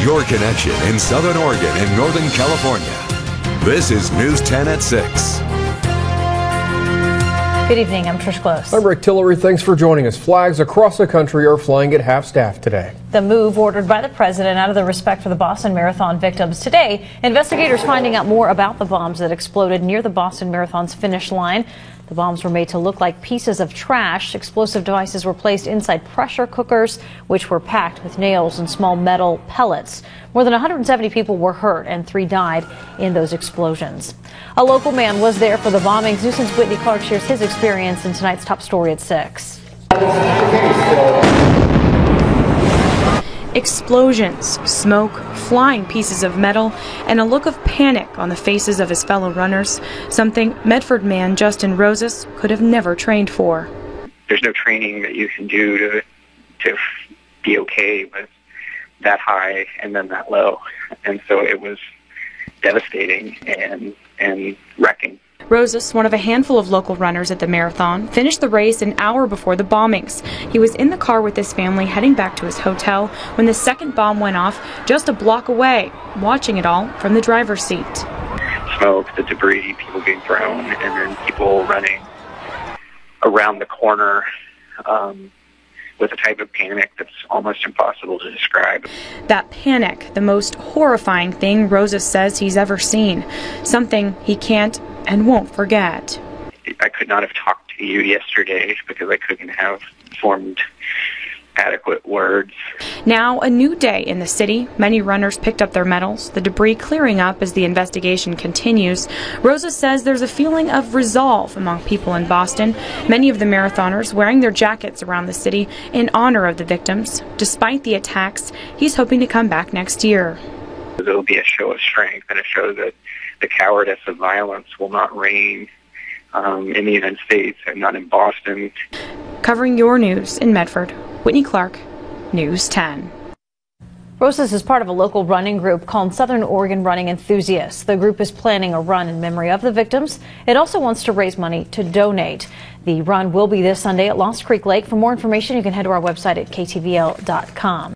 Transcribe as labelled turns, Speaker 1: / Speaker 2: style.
Speaker 1: your connection in Southern Oregon and Northern California. This is News 10 at 6.
Speaker 2: Good evening, I'm Trish Close.
Speaker 3: I'm Rick Tillery. Thanks for joining us. Flags across the country are flying at half-staff today.
Speaker 2: The move ordered by the president out of the respect for the Boston Marathon victims. Today, investigators finding out more about the bombs that exploded near the Boston Marathon's finish line. The bombs were made to look like pieces of trash. Explosive devices were placed inside pressure cookers, which were packed with nails and small metal pellets. More than 170 people were hurt and 3 died in those explosions. A local man was there for the bombings. News 10's Whitney Clark shares his experience in tonight's top story at 6.
Speaker 4: Explosions, smoke, flying pieces of metal, and a look of panic on the faces of his fellow runners, something Medford man Justin Rosas could have never trained for.
Speaker 5: There's no training that you can do to be okay with that high and then that low. And so it was devastating and wrecking.
Speaker 4: Rosas, one of a handful of local runners at the marathon, finished the race an hour before the bombings. He was in the car with his family heading back to his hotel when the second bomb went off just a block away, watching it all from the driver's seat.
Speaker 5: Smoke, the debris, people being thrown, and then people running around the corner with a type of panic that's almost impossible to describe.
Speaker 4: That panic, the most horrifying thing Rosas says he's ever seen, something he can't and won't forget.
Speaker 5: I could not have talked to you yesterday because I couldn't have formed adequate words.
Speaker 4: Now, a new day in the city. Many runners picked up their medals, the debris clearing up as the investigation continues. Rosa says there's a feeling of resolve among people in Boston, many of the marathoners wearing their jackets around the city in honor of the victims. Despite the attacks, he's hoping to come back next year.
Speaker 5: It'll be a show of strength and a show that the cowardice of violence will not reign in the United States and not in Boston.
Speaker 4: Covering your news in Medford, Whitney Clark, News 10.
Speaker 2: Rosas is part of a local running group called Southern Oregon Running Enthusiasts. The group is planning a run in memory of the victims. It also wants to raise money to donate. The run will be this Sunday at Lost Creek Lake. For more information, you can head to our website at ktvl.com.